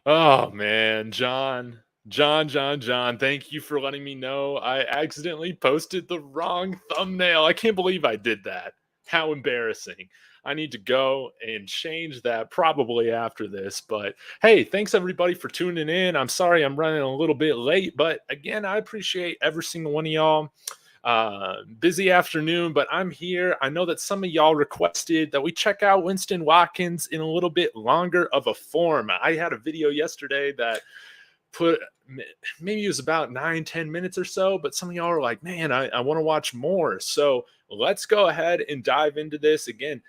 Oh man, John, thank you for letting me know I accidentally posted the wrong thumbnail. I can't believe I did that. How embarrassing. I need to go and change that probably after this. But hey, thanks everybody for tuning in. I'm sorry I'm running a little bit late, but again, I appreciate every single one of y'all. Busy afternoon, but I'm here. I know that some of y'all requested that we check out Winston Watkins in a little bit longer of a form. I had a video yesterday that put maybe it was about 9-10 minutes or so, but some of y'all are like, man, I want to watch more. So let's go ahead and dive into this again.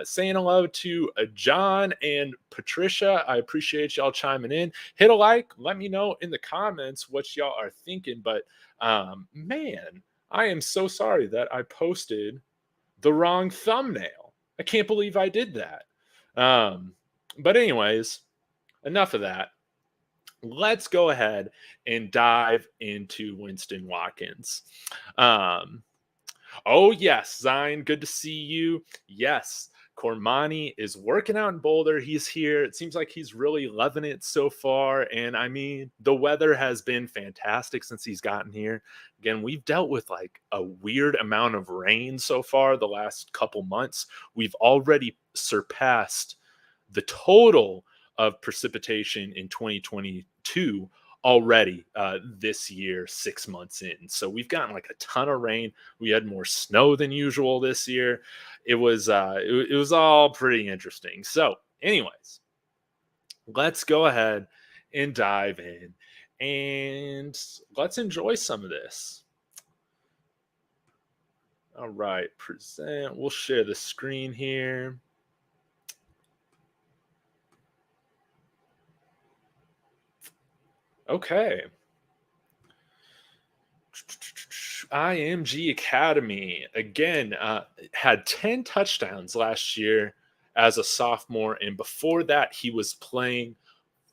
Saying hello to John and Patricia. I appreciate y'all chiming in. Hit a like. Let me know in the comments what y'all are thinking. But man, I am so sorry that I posted the wrong thumbnail. I can't believe I did that. But anyways, enough of that. Let's go ahead and dive into Winston Watkins. Um, Oh, yes, Zion, good to see you. Yes, Cormani is working out in Boulder. He's here. It seems like he's really loving it so far. And I mean, the weather has been fantastic since he's gotten here. Again, we've dealt with like a weird amount of rain so far the last couple months. We've already surpassed the total of precipitation in 2022 already this year, 6 months in. So we've gotten like a ton of rain. We had more snow than usual this year. It was all pretty interesting. So, anyways, let's go ahead and dive in and let's enjoy some of this. All right, present. We'll share the screen here. Okay. IMG Academy again had 10 touchdowns last year as a sophomore, and before that, he was playing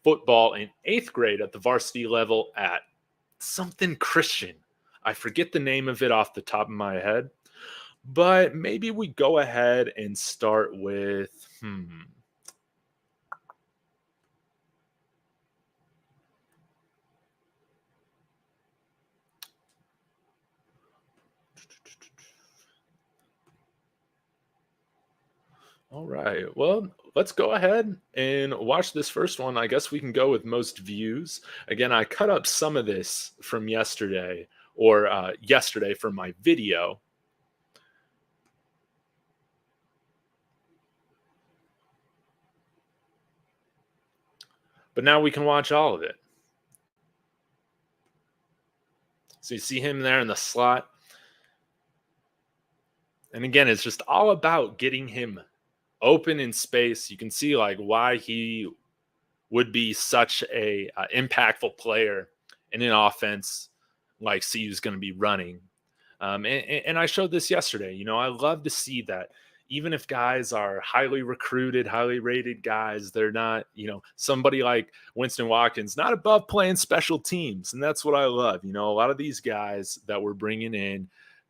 football in eighth grade at the varsity level at something Christian. I forget the name of it off the top of my head, but maybe we go ahead and start with All right. Well, let's go ahead and watch this first one. I guess we can go with most views. Again, I cut up some of this from yesterday or yesterday for my video. But now we can watch all of it. So you see him there in the slot. And again, it's just all about getting him open in space. You can see like why he would be such a impactful player in an offense like CU's going to be running. And I showed this yesterday. You know, I love to see that even if guys are highly recruited, highly rated guys, they're not, you know, somebody like Winston Watkins, not above playing special teams. And that's what I love. You know, a lot of these guys that we're bringing in,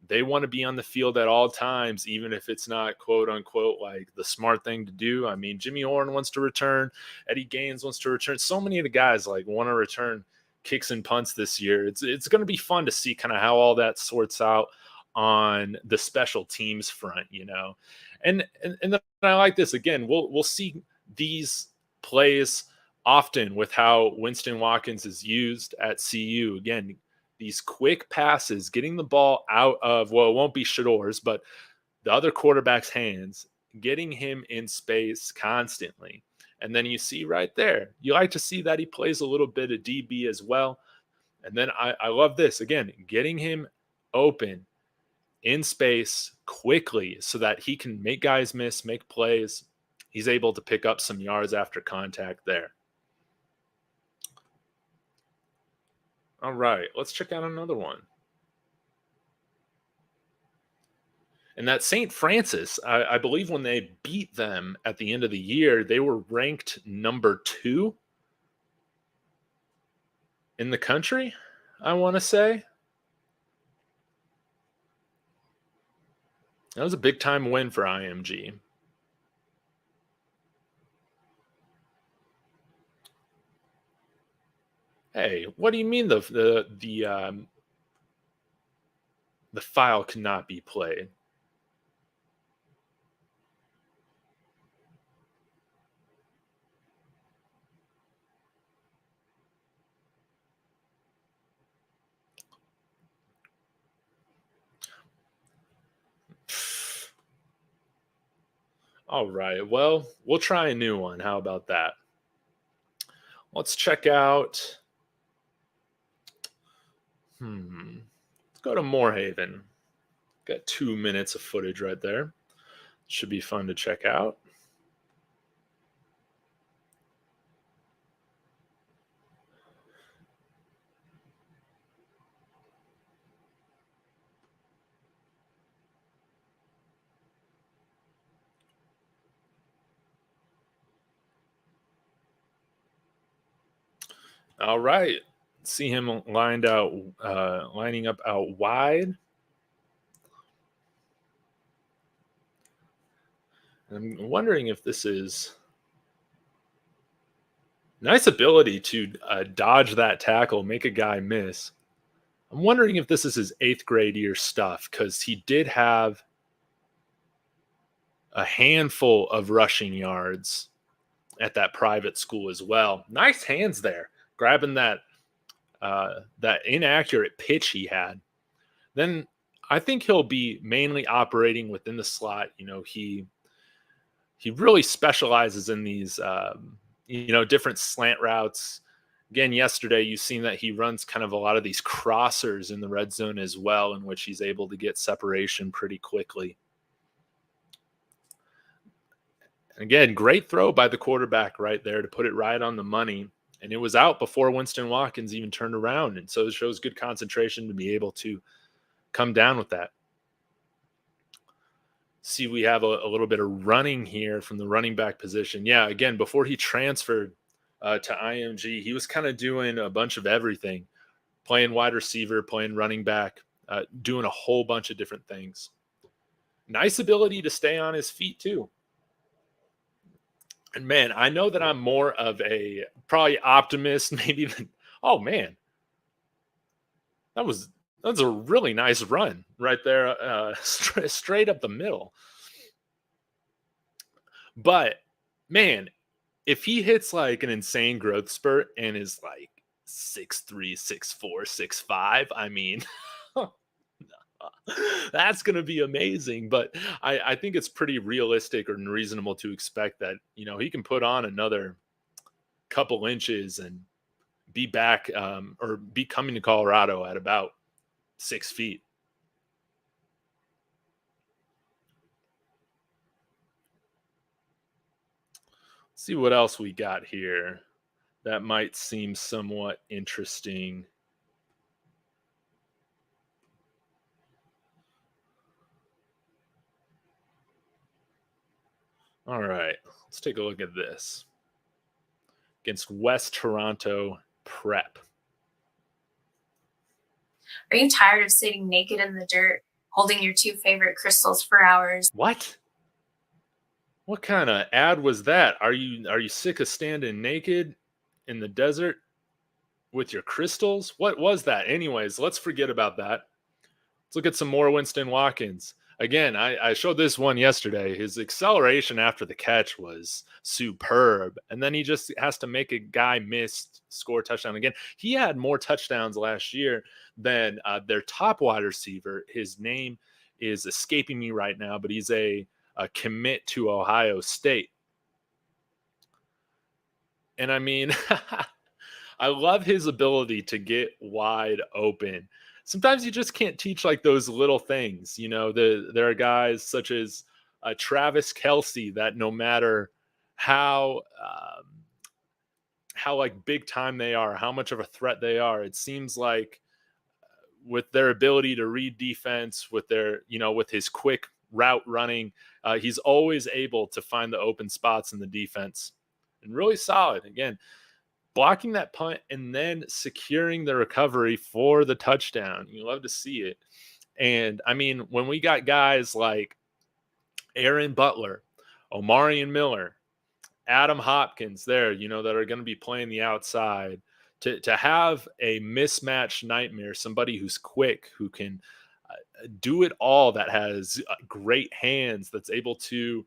they want to be on the field at all times, even if it's not quote unquote like the smart thing to do. I mean, Jimmy Horn wants to return, Eddie Gaines wants to return. So many of the guys like want to return kicks and punts this year. It's going to be fun to see kind of how all that sorts out on the special teams front, you know. And then I like this again. We'll see these plays often with how Winston Watkins is used at CU. Again, these quick passes, getting the ball out of, well, it won't be Shador's, but the other quarterback's hands, getting him in space constantly. And then you see right there, you like to see that he plays a little bit of DB as well. And then I love this again, getting him open in space quickly so that he can make guys miss, make plays. He's able to pick up some yards after contact there. All right, let's check out another one. And that St. Francis, I believe when they beat them at the end of the year, they were ranked number 2 in the country, I want to say. That was a big time win for IMG. Hey, what do you mean the file cannot be played? All right. Well, we'll try a new one. How about that? Let's check out. Let's go to Moorhaven. Got 2 minutes of footage right there. Should be fun to check out. All right. See him lining up out wide. I'm wondering if this is nice ability to dodge that tackle, make a guy miss. I'm wondering if this is his eighth grade year stuff because he did have a handful of rushing yards at that private school as well. Nice hands there, grabbing that inaccurate pitch he had. Then I think he'll be mainly operating within the slot. He really specializes in these different slant routes. Again, yesterday you've seen that he runs kind of a lot of these crossers in the red zone as well, in which he's able to get separation pretty quickly. And again, great throw by the quarterback right there to put it right on the money. And it was out before Winston Watkins even turned around. And so it shows good concentration to be able to come down with that. See, we have a little bit of running here from the running back position. Yeah, again, before he transferred to IMG, he was kind of doing a bunch of everything, playing wide receiver, playing running back, doing a whole bunch of different things. Nice ability to stay on his feet too. And man, I know that I'm more of a probably optimist, maybe than. Oh man, that's a really nice run right there, straight up the middle. But man, if he hits like an insane growth spurt and is like 6'3", 6'4", 6'5", I mean, that's going to be amazing. But I think it's pretty realistic or reasonable to expect that, he can put on another couple inches and be back or be coming to Colorado at about 6 feet. Let's see what else we got here that might seem somewhat interesting. All right, let's take a look at this. Against West Toronto Prep. Are you tired of sitting naked in the dirt, holding your two favorite crystals for hours? What? What kind of ad was that? Are you sick of standing naked in the desert with your crystals? What was that? Anyways, let's forget about that. Let's look at some more Winston Watkins. Again, I showed this one yesterday. His acceleration after the catch was superb. And then he just has to make a guy miss, score a touchdown again. He had more touchdowns last year than their top wide receiver. His name is escaping me right now, but he's a commit to Ohio State. And I mean, I love his ability to get wide open. Sometimes you just can't teach like those little things. There are guys such as Travis Kelce that no matter how like big time they are, how much of a threat they are, it seems like with their ability to read defense, with their with his quick route running, he's always able to find the open spots in the defense, and really solid. Again, blocking that punt and then securing the recovery for the touchdown. You love to see it. And I mean, when we got guys like Aaron Butler, Omarion Miller, Adam Hopkins there, that are going to be playing the outside, To have a mismatched nightmare, somebody who's quick, who can do it all, that has great hands, that's able to,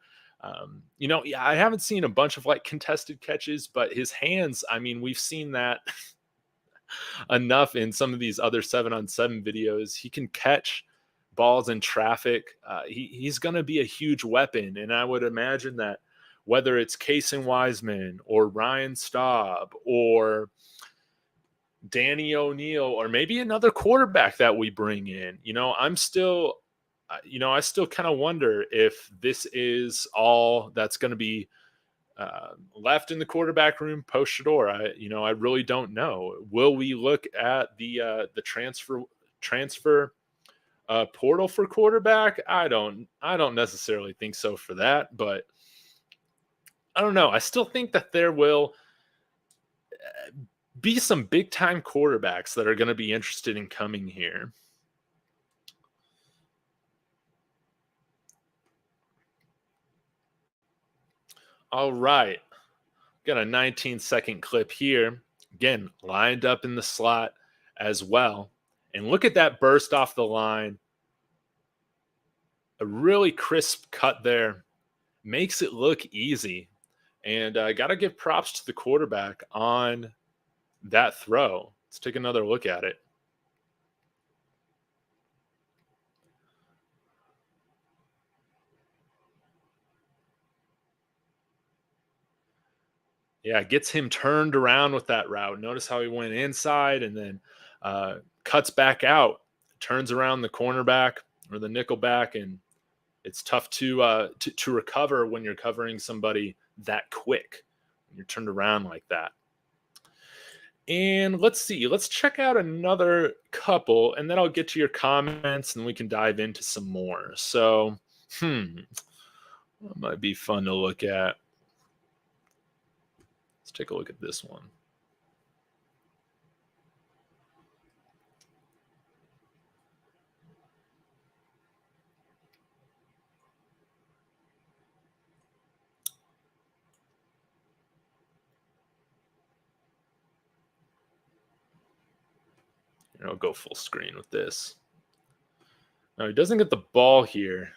yeah, I haven't seen a bunch of like contested catches, but his hands, I mean, we've seen that enough in some of these other 7-on-7 videos. He can catch balls in traffic. He's going to be a huge weapon. And I would imagine that whether it's Casey Wiseman or Ryan Staub or Danny O'Neil or maybe another quarterback that we bring in, I'm still, I still kind of wonder if this is all that's going to be left in the quarterback room post Shador. I really don't know. Will we look at the transfer portal for quarterback? I don't necessarily think so for that, but I don't know. I still think that there will be some big time quarterbacks that are going to be interested in coming here. All right. Got a 19-second clip here. Again, lined up in the slot as well. And look at that burst off the line. A really crisp cut there. Makes it look easy. And I got to give props to the quarterback on that throw. Let's take another look at it. Yeah, gets him turned around with that route. Notice how he went inside and then cuts back out, turns around the cornerback or the nickel back, and it's tough to recover when you're covering somebody that quick. When you're turned around like that. And let's see. Let's check out another couple, and then I'll get to your comments, and we can dive into some more. So, that might be fun to look at. Let's take a look at this one. I'll go full screen with this. Now, he doesn't get the ball here.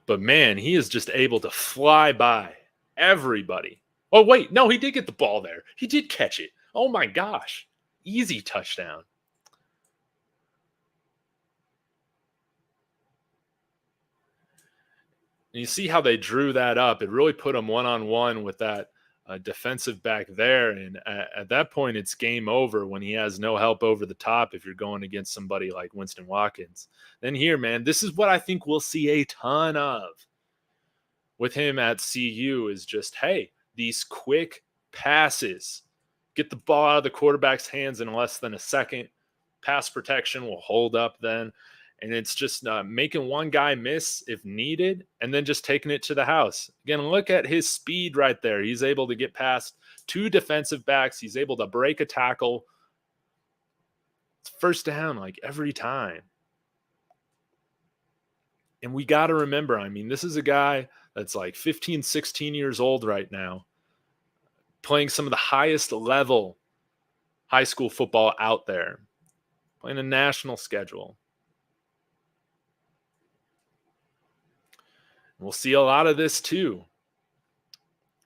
But man, he is just able to fly by everybody. Oh, wait. No, he did get the ball there. He did catch it. Oh my gosh. Easy touchdown. And you see how they drew that up. It really put him one-on-one with that defensive back there. And at that point, it's game over when he has no help over the top if you're going against somebody like Winston Watkins. Then here, man, this is what I think we'll see a ton of with him at CU is just, hey, these quick passes. Get the ball out of the quarterback's hands in less than a second. Pass protection will hold up then. And it's just making one guy miss if needed and then just taking it to the house. Again, look at his speed right there. He's able to get past two defensive backs. He's able to break a tackle. It's first down like every time. And we got to remember, I mean, this is a guy that's like 15, 16 years old right now, playing some of the highest level high school football out there, playing a national schedule. We'll see a lot of this too,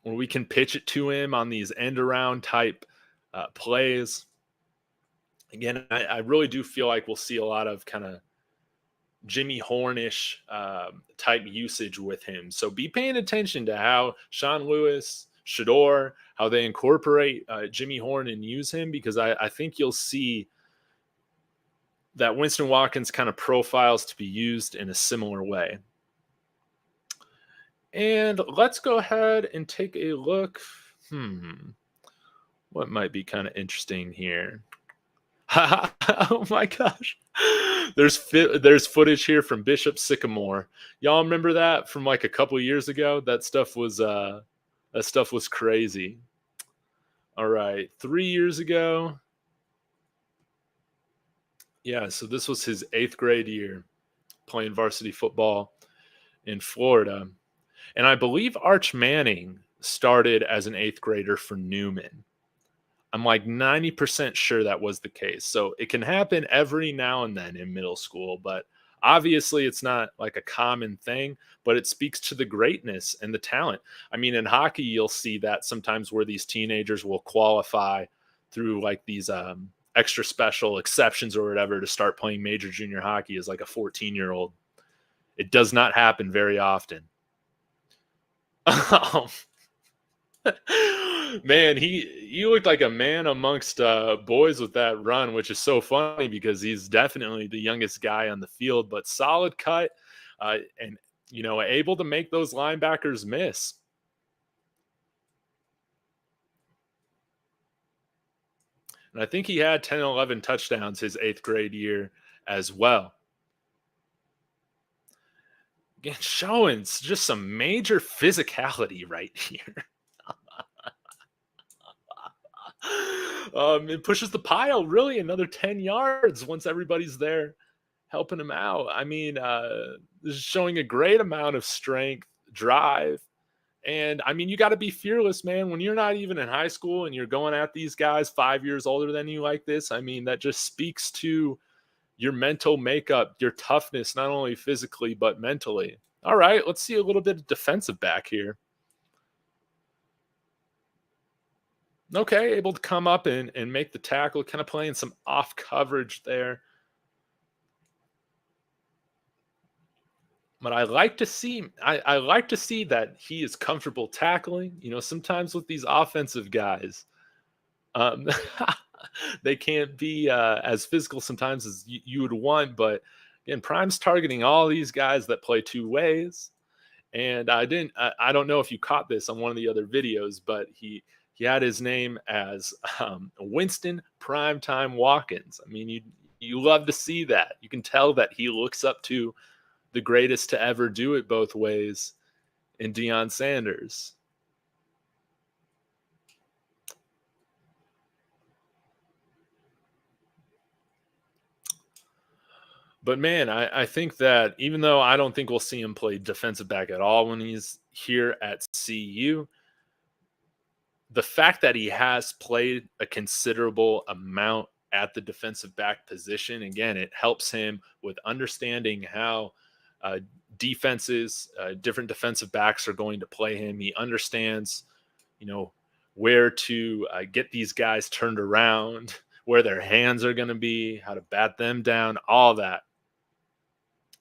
where we can pitch it to him on these end around type plays. Again, I really do feel like we'll see a lot of kind of Jimmy Hornish type usage with him. So be paying attention to how Sean Lewis, Shador, how they incorporate Jimmy Horn and use him, because I think you'll see that Winston Watkins kind of profiles to be used in a similar way. And let's go ahead and take a look. What might be kind of interesting here? Oh my gosh. There's footage here from Bishop Sycamore. Y'all remember that from like a couple of years ago? That stuff was crazy. All right, 3 years ago. Yeah, so this was his 8th grade year playing varsity football in Florida. And I believe Arch Manning started as an eighth grader for Newman. I'm like 90% sure that was the case. So it can happen every now and then in middle school, but obviously it's not like a common thing, but it speaks to the greatness and the talent. I mean, in hockey, you'll see that sometimes where these teenagers will qualify through like these extra special exceptions or whatever to start playing major junior hockey as like a 14-year-old. It does not happen very often. Man, he looked like a man amongst boys with that run, which is so funny because he's definitely the youngest guy on the field. But solid cut, and able to make those linebackers miss. And I think he had 10, 11 touchdowns his eighth grade year as well. Again, showing just some major physicality right here. It pushes the pile really another 10 yards once everybody's there helping him out. I mean, this is showing a great amount of strength, drive. And I mean, you got to be fearless, man. When you're not even in high school and you're going at these guys 5 years older than you like this, I mean, that just speaks to your mental makeup, your toughness, not only physically, but mentally. All right, let's see a little bit of defensive back here. Okay, able to come up and make the tackle, kind of playing some off coverage there. But I like to see that he is comfortable tackling. Sometimes with these offensive guys, um, they can't be as physical sometimes as you would want. But again, Prime's targeting all these guys that play two ways. And I don't know if you caught this on one of the other videos, but he had his name as Winston Primetime Watkins. I mean, you love to see that. You can tell that he looks up to the greatest to ever do it both ways in Deion Sanders. But man, I think that even though I don't think we'll see him play defensive back at all when he's here at CU, the fact that he has played a considerable amount at the defensive back position, again, it helps him with understanding how defenses, different defensive backs are going to play him. He understands, where to get these guys turned around, where their hands are going to be, how to bat them down, all that.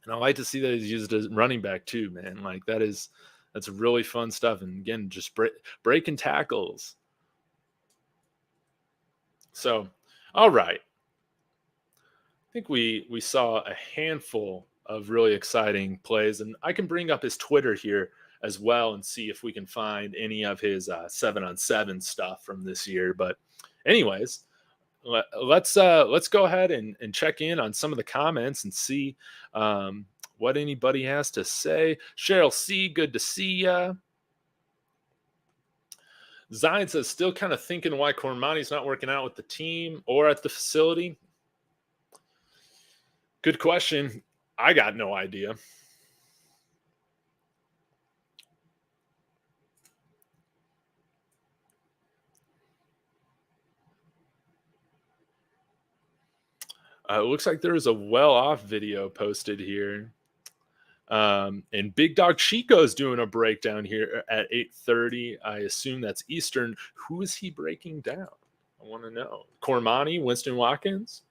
And I like to see that he's used as running back too, man. Like that's really fun stuff. And again, just breaking tackles. So, all right. I think we saw a handful of really exciting plays, and I can bring up his Twitter here as well and see if we can find any of his 7-on-7 stuff from this year. But, anyways, let's go ahead and check in on some of the comments and see what anybody has to say. Cheryl C, good to see ya. Zion says, still kind of thinking why Cormani's not working out with the team or at the facility. Good question. I got no idea. It looks like there is a well-off video posted here. And Big Dog Chico is doing a breakdown here at 8:30. I assume that's Eastern. Who is he breaking down? I want to know. Cormani, Winston Watkins?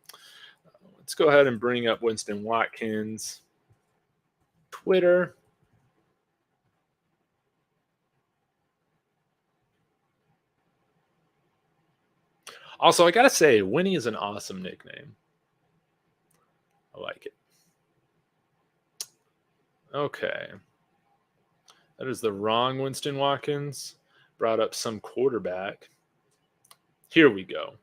Let's go ahead and bring up Winston Watkins. Twitter. Also, I got to say, Winnie is an awesome nickname. I like it. Okay. That is the wrong Winston Watkins. Brought up some quarterback. Here we go.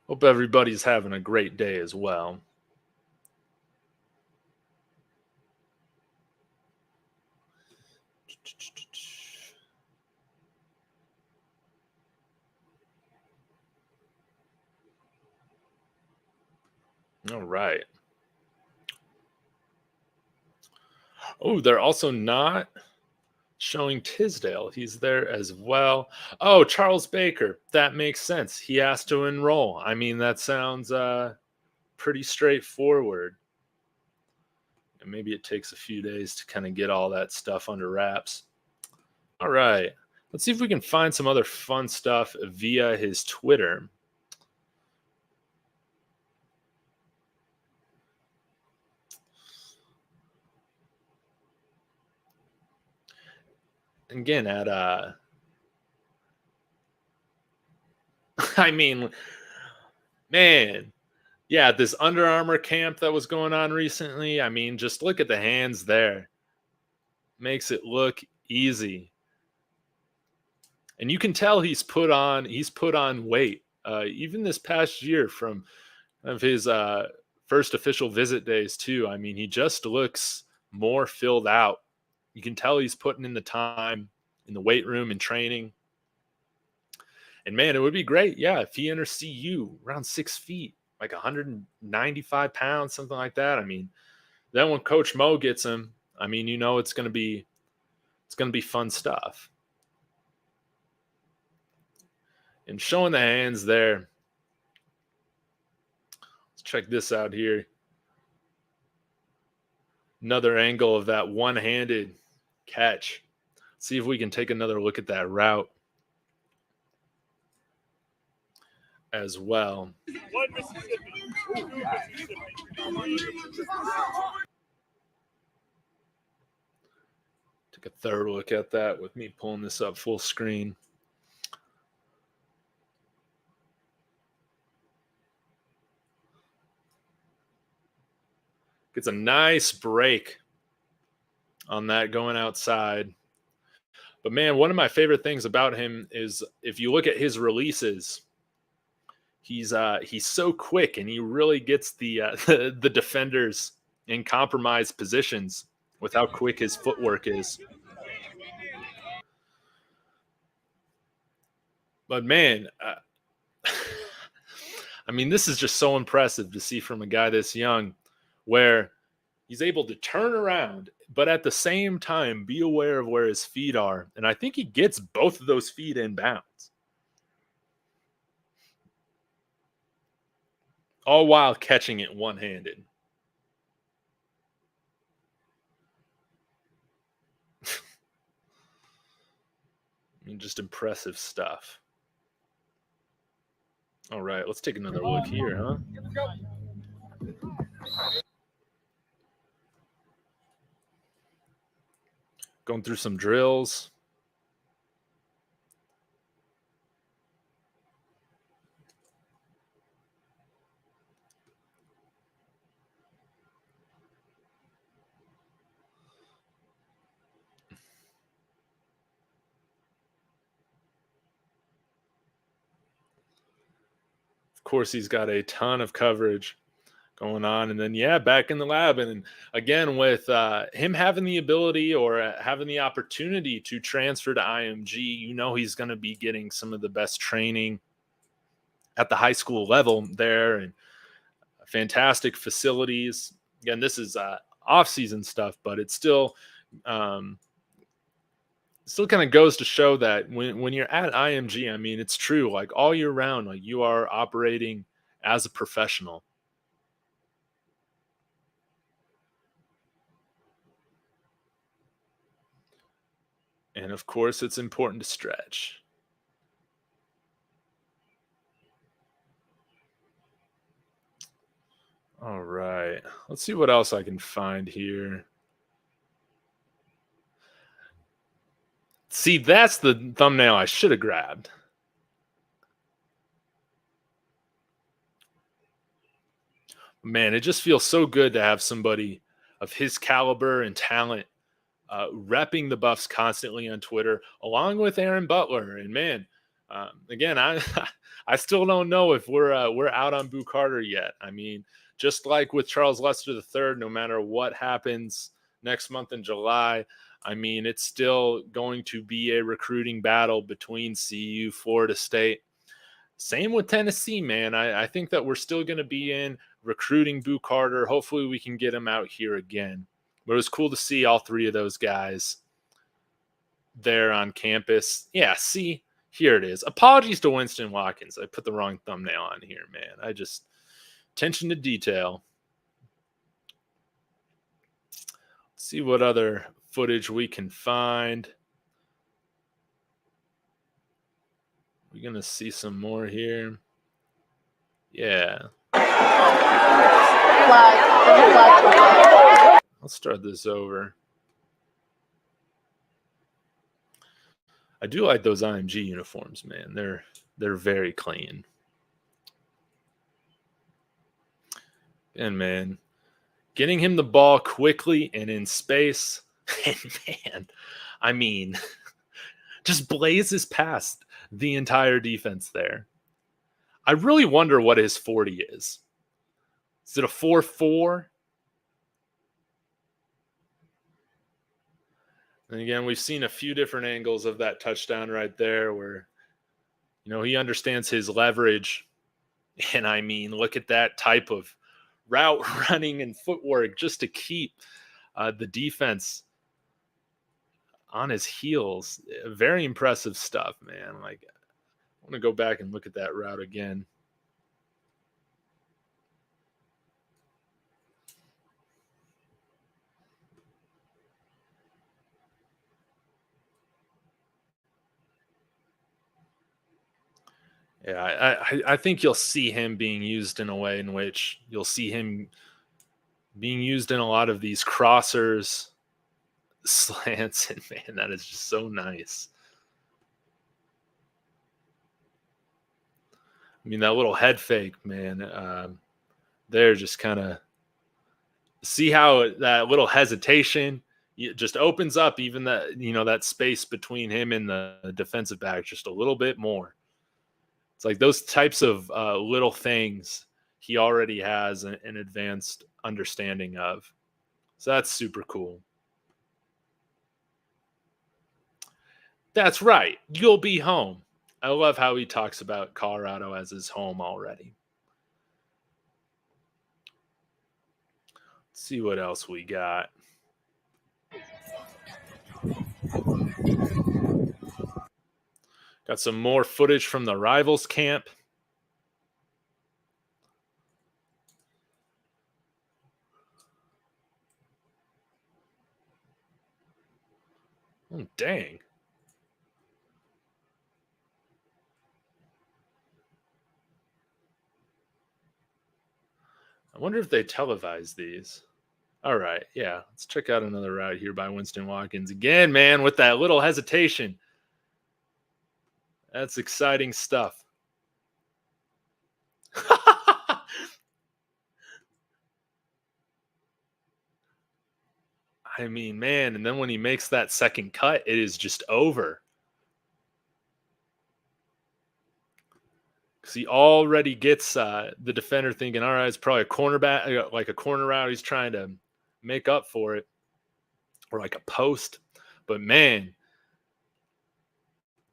Hope everybody's having a great day as well. All right. Oh, they're also not showing Tisdale. He's there as well. Oh, Charles Baker. That makes sense. He has to enroll. I mean, that sounds pretty straightforward. And maybe it takes a few days to kind of get all that stuff under wraps. All right. Let's see if we can find some other fun stuff via his Twitter. Again, at I mean, man, yeah, this Under Armour camp that was going on recently. I mean, just look at the hands there. Makes it look easy. And you can tell he's put on weight. Even this past year from of his first official visit days too. I mean, he just looks more filled out. You can tell he's putting in the time in the weight room and training. And man, it would be great, yeah, if he enters CU around 6 feet, like 195 pounds, something like that. I mean, then when Coach Mo gets him, I mean, you know, it's gonna be fun stuff. And showing the hands there. Let's check this out here. Another angle of that one-handed catch. See if we can take another look at that route as well. Take a third look at that with me pulling this up full screen. Gets a nice break on that going outside. But man, one of my favorite things about him is if you look at his releases, he's so quick and he really gets the the defenders in compromised positions with how quick his footwork is. But man, I mean, this is just so impressive to see from a guy this young, where he's able to turn around, but at the same time be aware of where his feet are. And I think he gets both of those feet in bounds, all while catching it one-handed. I mean, just impressive stuff. All right, let's take another look here, huh? Going through some drills. Of course, he's got a ton of coverage going on. And then, yeah, back in the lab. And again, with him having the ability or having the opportunity to transfer to IMG, you know he's going to be getting some of the best training at the high school level there, and fantastic facilities. Again, this is off-season stuff, but it's still kind of goes to show that when you're at IMG, I mean, it's true, like all year round, like you are operating as a professional. And of course, it's important to stretch. All right, let's see what else I can find here. See, that's the thumbnail I should have grabbed. Man, it just feels so good to have somebody of his caliber and talent repping the Buffs constantly on Twitter, along with Aaron Butler. And man, again, I I still don't know if we're out on Boo Carter yet. I mean, just like with Charles Lester III, no matter what happens next month in July, I mean, it's still going to be a recruiting battle between CU, Florida State, Same with Tennessee, man. I think that we're still going to be in recruiting Boo Carter. Hopefully we can get him out here again. But it was cool to see all three of those guys there on campus. Yeah, see, here it is. Apologies to Winston Watkins. I put the wrong thumbnail on here, man. I just, attention to detail. Let's see what other footage we can find. We're going to see some more here. Yeah. I'll start this over. I do like those IMG uniforms, man. They're very clean. And man, getting him the ball quickly and in space, and man, I mean, just blazes past the entire defense there. I really wonder what his 40 is. Is it a 4.4? And again, we've seen a few different angles of that touchdown right there where, you know, he understands his leverage. And I mean, look at that type of route running and footwork just to keep the defense on his heels. Very impressive stuff, man. Like, I want to go back and look at that route again. Yeah, I think you'll see him being used in a way in which you'll see him being used in a lot of these crossers, slants, and man, that is just so nice. I mean, that little head fake, man. They're just kind of see how that little hesitation it just opens up even that, you know, that space between him and the defensive back just a little bit more. It's like those types of little things he already has an advanced understanding of. So that's super cool. That's right. You'll be home. I love how he talks about Colorado as his home already. Let's see what else we got. Got some more footage from the Rivals camp. Oh, dang. I wonder if they televise these. All right, yeah. Let's check out another route here by Winston Watkins. Again, man, with that little hesitation. That's exciting stuff. I mean, man, and then when he makes that second cut, it is just over. Because he already gets the defender thinking, all right, it's probably a cornerback, like a corner route. He's trying to make up for it, or like a post. But man,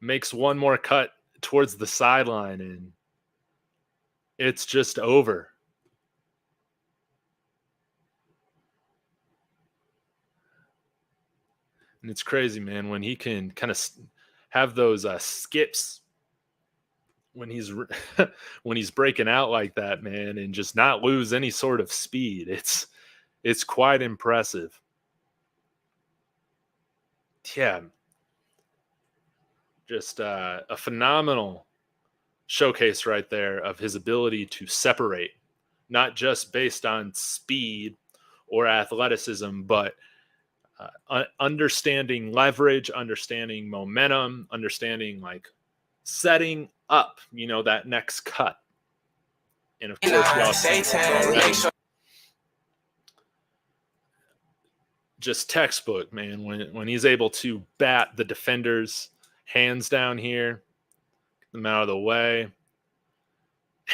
makes one more cut towards the sideline, and it's just over. And it's crazy, man, when he can kind of have those skips when he's when he's breaking out like that, man, and just not lose any sort of speed. It's quite impressive. Yeah, just a phenomenal showcase right there of his ability to separate, not just based on speed or athleticism, but understanding leverage, understanding momentum, understanding like setting up, you know, that next cut. And of course, just textbook, man, when he's able to bat the defenders hands down here, get them out of the way,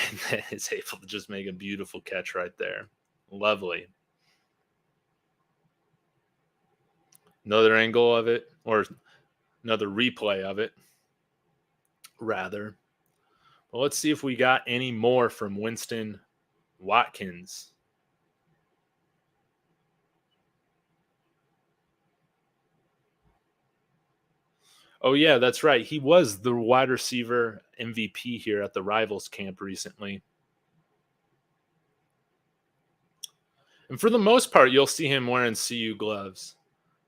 and then is able to just make a beautiful catch right there. Lovely. Another angle of it, or another replay of it, rather. Well, let's see if we got any more from Winston Watkins. Oh, yeah, that's right. He was the wide receiver MVP here at the Rivals camp recently. And for the most part, you'll see him wearing CU gloves.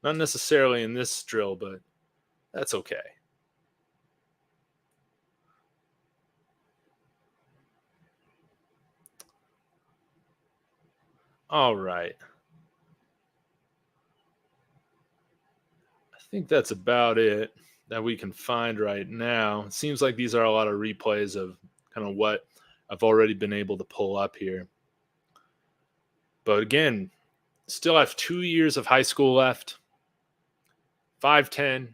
Not necessarily in this drill, but that's okay. All right. I think that's about it that we can find right now. It seems like these are a lot of replays of kind of what I've already been able to pull up here. But again, still have 2 years of high school left. 5'10",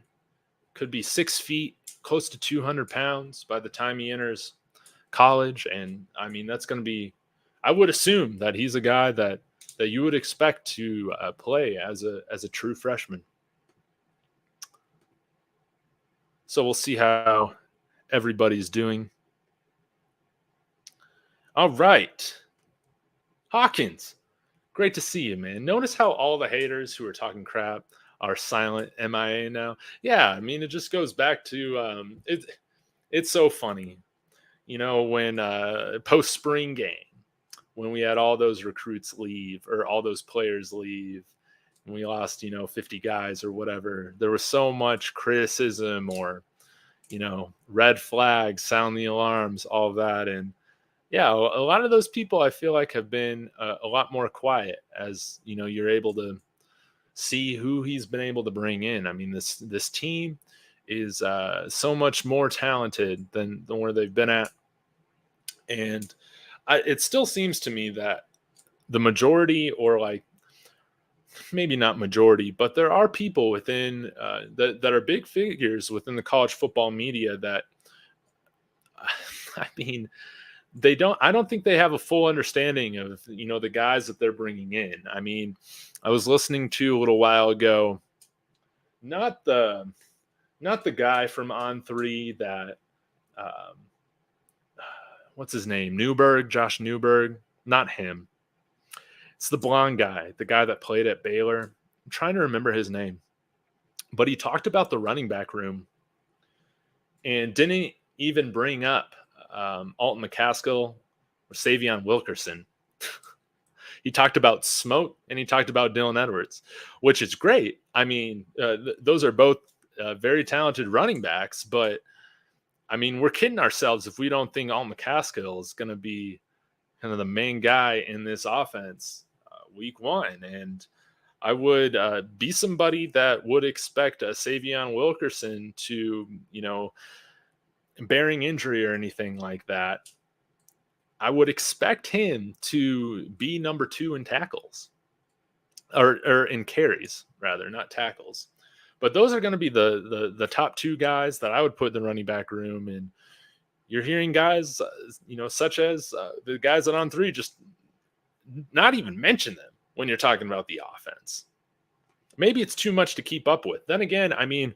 could be 6 feet, close to 200 pounds by the time he enters college. And I mean, that's going to be, I would assume that he's a guy that you would expect to play as a true freshman. So we'll see how everybody's doing. All right. Hawkins, great to see you, man. Notice how all the haters who are talking crap are silent MIA now. Yeah, I mean, it just goes back to it's so funny. You know, when post spring game, when we had all those recruits leave or all those players leave, and we lost, 50 guys or whatever, there was so much criticism or, red flags, sound the alarms, all that. And yeah, a lot of those people I feel like have been a lot more quiet as, you're able to see who he's been able to bring in. I mean, this team is so much more talented than where they've been at. And it still seems to me that the majority, or like maybe not majority, but there are people within that are big figures within the college football media that, I mean, I don't think they have a full understanding of, the guys that they're bringing in. I mean, I was listening to a little while ago, not the guy from On3 that, what's his name? Josh Newberg, not him. It's the blonde guy, the guy that played at Baylor. I'm trying to remember his name, but he talked about the running back room and didn't even bring up Alton McCaskill or Savion Wilkerson. He talked about Smoke and he talked about Dylan Edwards, which is great. I mean, those are both very talented running backs, but I mean, we're kidding ourselves if we don't think Alton McCaskill is going to be kind of the main guy in this offense week one. And I would be somebody that would expect a Savion Wilkerson to, bearing injury or anything like that. I would expect him to be number 2 in tackles or in carries, rather, not tackles. But those are going to be the top 2 guys that I would put in the running back room. And you're hearing guys, such as the guys that On3, just not even mention them when you're talking about the offense. Maybe it's too much to keep up with. Then again, I mean,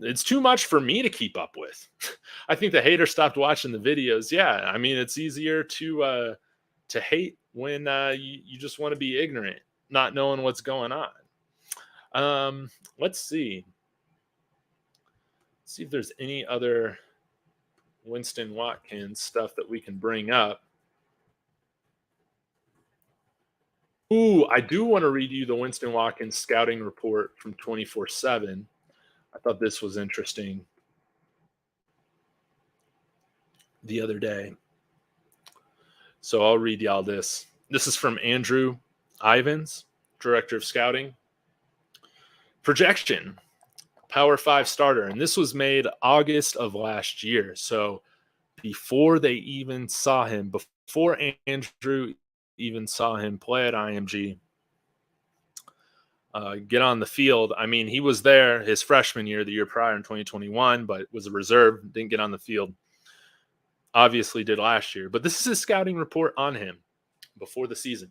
it's too much for me to keep up with. I think the haters stopped watching the videos. Yeah, I mean, it's easier to hate when you just want to be ignorant, not knowing what's going on. Let's see. See if there's any other Winston Watkins stuff that we can bring up. Ooh, I do want to read you the Winston Watkins scouting report from 24/7. I thought this was interesting the other day. So I'll read y'all this. This is from Andrew Ivins, Director of Scouting. Projection, Power 5 starter. And this was made August of last year. So before they even saw him, before Andrew even saw him play at IMG, get on the field. I mean, he was there his freshman year, the year prior in 2021, but was a reserve, didn't get on the field. Obviously did last year. But this is his scouting report on him before the season.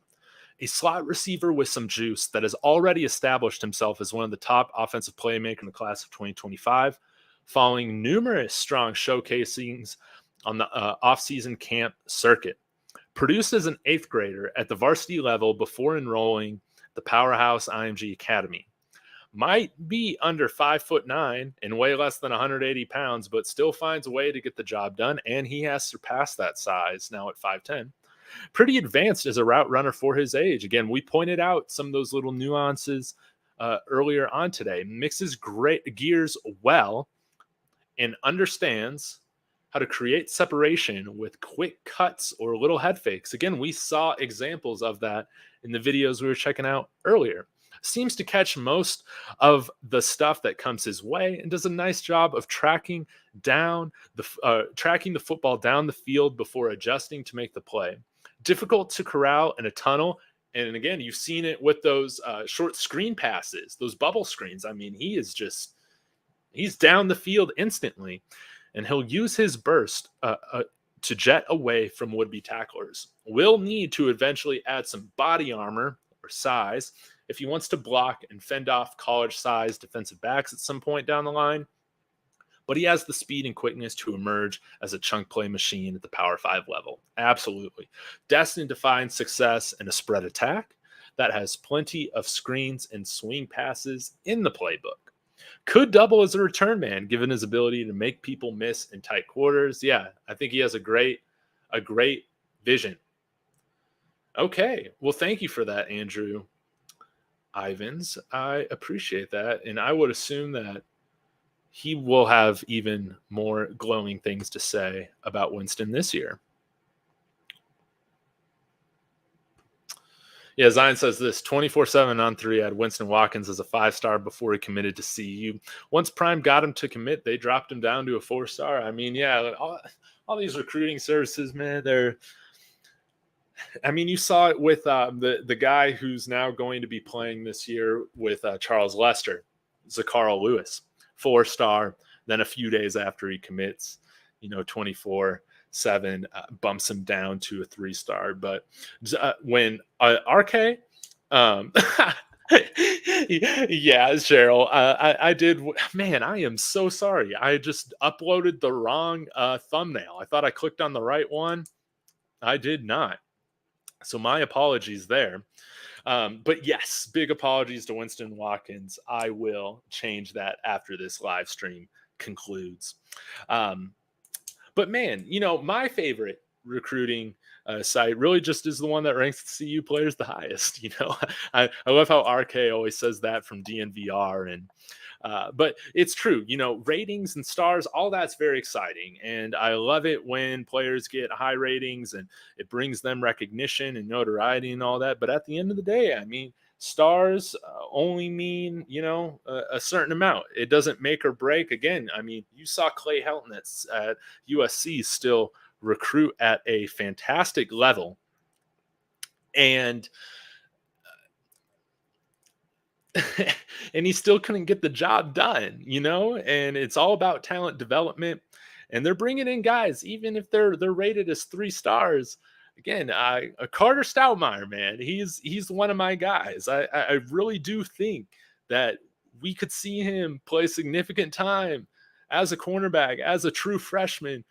A slot receiver with some juice that has already established himself as one of the top offensive playmakers in the class of 2025, following numerous strong showcasings on the off-season camp circuit. Produced as an 8th grader at the varsity level before enrolling the powerhouse IMG Academy. Might be under 5'9" and weigh less than 180 pounds, but still finds a way to get the job done, and he has surpassed that size now at 5'10". Pretty advanced as a route runner for his age. Again, we pointed out some of those little nuances earlier on today. Mixes great gears well and understands how to create separation with quick cuts or little head fakes. Again, we saw examples of that in the videos we were checking out earlier. Seems to catch most of the stuff that comes his way and does a nice job of tracking the football down the field before adjusting to make the play. Difficult to corral in a tunnel. And again, you've seen it with those short screen passes, those bubble screens. I mean, he's down the field instantly, and he'll use his burst to jet away from would-be tacklers. Will need to eventually add some body armor or size if he wants to block and fend off college-sized defensive backs at some point down the line. But he has the speed and quickness to emerge as a chunk play machine at the Power 5 level. Absolutely. Destined to find success in a spread attack that has plenty of screens and swing passes in the playbook. Could double as a return man, given his ability to make people miss in tight quarters. Yeah, I think he has a great vision. Okay, well, thank you for that, Andrew Ivans. I appreciate that, and I would assume that he will have even more glowing things to say about Winston this year. Yeah, Zion says this, 24/7 on 3 had Winston Watkins as a 5-star before he committed to CU. Once Prime got him to commit, they dropped him down to a 4-star. I mean, yeah, all these recruiting services, man, you saw it with the guy who's now going to be playing this year with Charles Lester, Zakarl Lewis, 4-star. Then a few days after he commits, 24/7 bumps him down to a 3-star. But when RK, yeah, Cheryl, I did. Man, I am so sorry. I just uploaded the wrong thumbnail. I thought I clicked on the right one. I did not. So my apologies there. But yes, big apologies to Winston Watkins. I will change that after this live stream concludes. But man, my favorite recruiting site really just is the one that ranks CU players the highest. I love how RK always says that from DNVR, and but it's true. Ratings and stars, all that's very exciting, and I love it when players get high ratings and it brings them recognition and notoriety and all that. But at the end of the day, I mean, stars only mean a certain amount. It doesn't make or break. Again, I mean, you saw Clay Helton at USC still recruit at a fantastic level, and and he still couldn't get the job done, and it's all about talent development, and they're bringing in guys, even if they're rated as 3 stars. Again, Carter Stoudemire, man, he's one of my guys. I really do think that we could see him play significant time as a cornerback, as a true freshman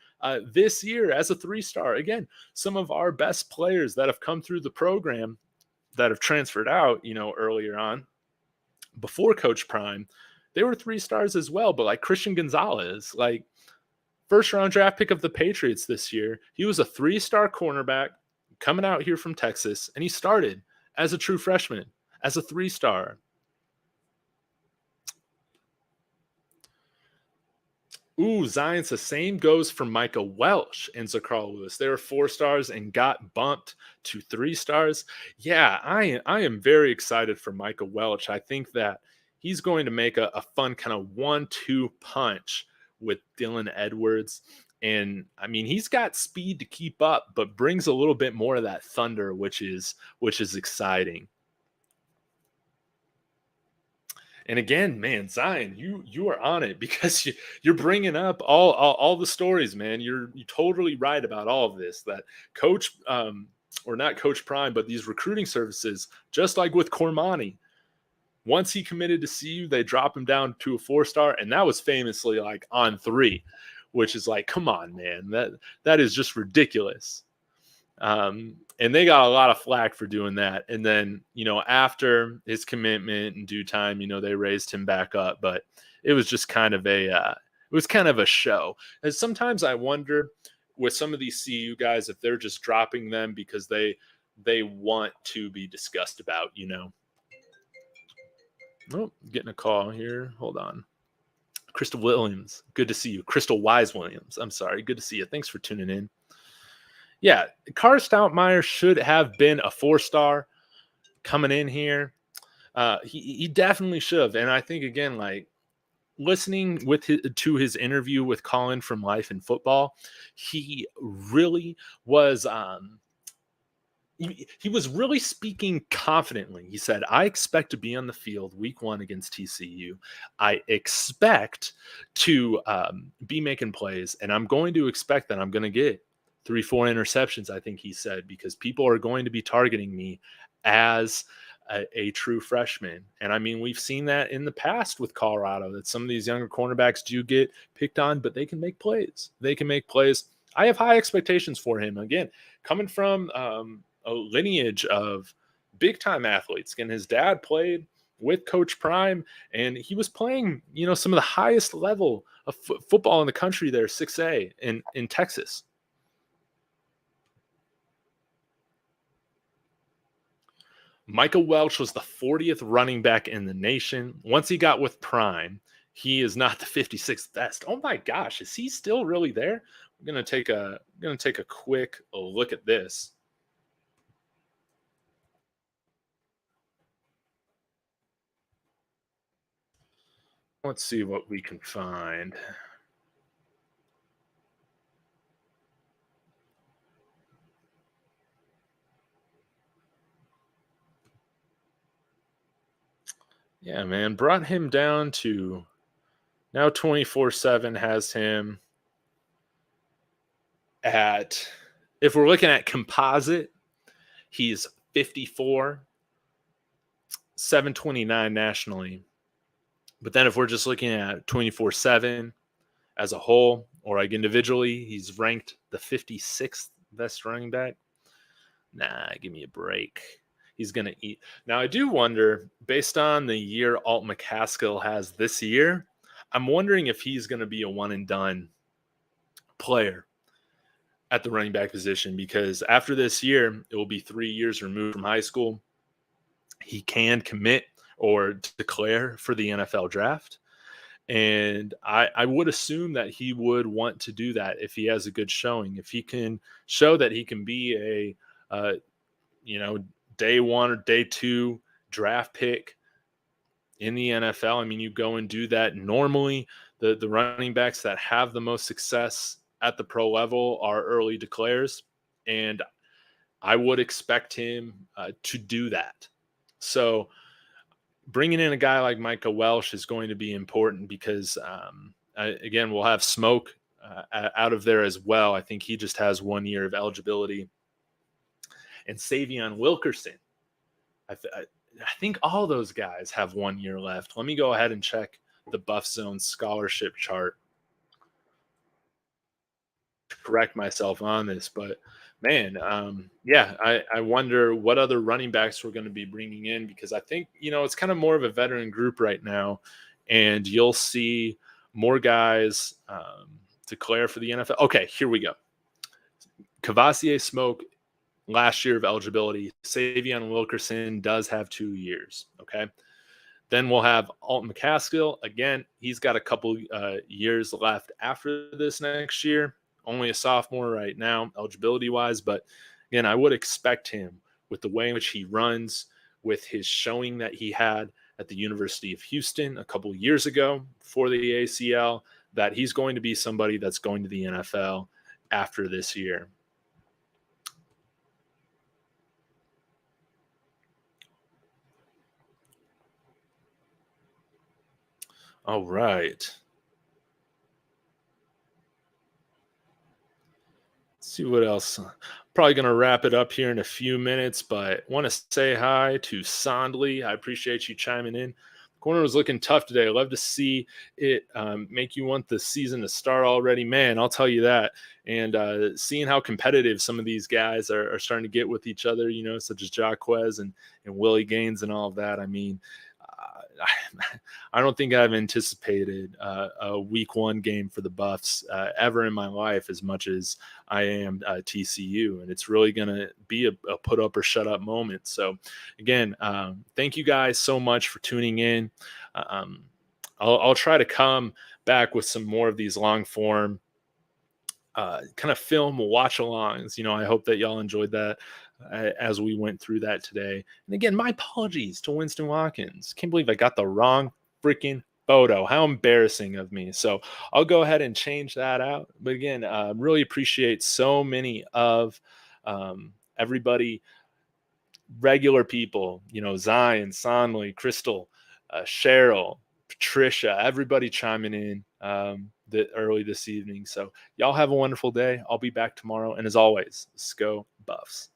this year, as a 3-star. Again, some of our best players that have come through the program that have transferred out, earlier on, before Coach Prime, they were 3 stars as well. But like Christian Gonzalez, like first-round draft pick of the Patriots this year, he was a 3-star cornerback coming out here from Texas, and he started as a true freshman, as a 3-star. Ooh, Zion's the same goes for Micah Welch and Zakarl Lewis. They were 4 stars and got bumped to 3 stars. Yeah, I am very excited for Micah Welch. I think that he's going to make a fun kind of 1-2 punch with Dylan Edwards. And I mean, he's got speed to keep up, but brings a little bit more of that thunder, which is exciting. And again, man, Zion, you are on it, because you're bringing up all the stories, man. You're totally right about all of this. That Coach, or not Coach Prime, but these recruiting services, just like with Cormani, once he committed to CU, they drop him down to a 4-star, and that was famously like on 3. which is like, come on, man, that is just ridiculous. And they got a lot of flack for doing that. And then, after his commitment in due time, they raised him back up, but it was just kind of a show. And sometimes I wonder with some of these CU guys, if they're just dropping them because they want to be discussed about, Oh, getting a call here. Hold on. Crystal Williams, good to see you. Crystal Wise Williams, I'm sorry. Good to see you. Thanks for tuning in. Yeah, Carr Stoutmeyer should have been a 4-star coming in here. He definitely should have. And I think, again, like listening to his interview with Colin from Life in Football, he really was he was really speaking confidently. He said, I expect to be on the field week 1 against TCU. I expect to be making plays, and I'm going to expect that I'm going to get 3-4 interceptions, I think he said, because people are going to be targeting me as a true freshman. And I mean, we've seen that in the past with Colorado, that some of these younger cornerbacks do get picked on, but they can make plays. I have high expectations for him. Again, coming from a lineage of big-time athletes. Again, his dad played with Coach Prime, and he was playing, some of the highest level of football in the country there, 6A in Texas. Michael Welch was the 40th running back in the nation. Once he got with Prime, he is not the 56th best. Oh my gosh, is he still really there? I'm gonna take a quick look at this. Let's see what we can find. Yeah, man, brought him down to now 24/7 has him at, if we're looking at composite, he's 54, 729 nationally. But then if we're just looking at 24/7 as a whole, or like individually, he's ranked the 56th best running back. Nah, give me a break. He's going to eat. Now, I do wonder, based on the year Alt McCaskill has this year, I'm wondering if he's going to be a one and done player at the running back position, because after this year, it will be 3 years removed from high school. He can commit or declare for the NFL draft. And I would assume that he would want to do that if he has a good showing. If he can show that he can be a day 1 or day 2 draft pick in the NFL. I mean, you go and do that. Normally, the running backs that have the most success at the pro level are early declares, and I would expect him to do that. So bringing in a guy like Micah Welsh is going to be important because, again, we'll have Smoke out of there as well. I think he just has 1 year of eligibility. And Savion Wilkerson, I think all those guys have 1 year left. Let me go ahead and check the Buff Zone scholarship chart. Correct myself on this, but man, I wonder what other running backs we're going to be bringing in, because I think, it's kind of more of a veteran group right now, and you'll see more guys declare for the NFL. Okay, here we go. Cavassier Smoke, last year of eligibility. Savion Wilkerson does have 2 years. Okay. Then we'll have Alton McCaskill. Again, he's got a couple years left after this next year. Only a sophomore right now, eligibility-wise. But, again, I would expect him, with the way in which he runs, with his showing that he had at the University of Houston a couple years ago for the ACL, that he's going to be somebody that's going to the NFL after this year. All right. See what else. Probably going to wrap it up here in a few minutes, but want to say hi to Sondley. I appreciate you chiming in. Corner was looking tough today. I love to see it make you want the season to start already, man. I'll tell you that. And seeing how competitive some of these guys are starting to get with each other, such as Jaquez and Willie Gaines and all of that. I mean, I don't think I've anticipated a week 1 game for the Buffs ever in my life as much as I am TCU. And it's really going to be a put up or shut up moment. So again, thank you guys so much for tuning in. I'll try to come back with some more of these long form kind of film watch alongs. I hope that y'all enjoyed that as we went through that today. And again, my apologies to Winston Watkins. Can't believe I got the wrong freaking photo. How embarrassing of me. So I'll go ahead and change that out. But again, really appreciate so many of everybody, regular people, Zion, Sonley, Crystal, Cheryl, Patricia, everybody chiming in early this evening. So y'all have a wonderful day. I'll be back tomorrow. And as always, let's go Buffs.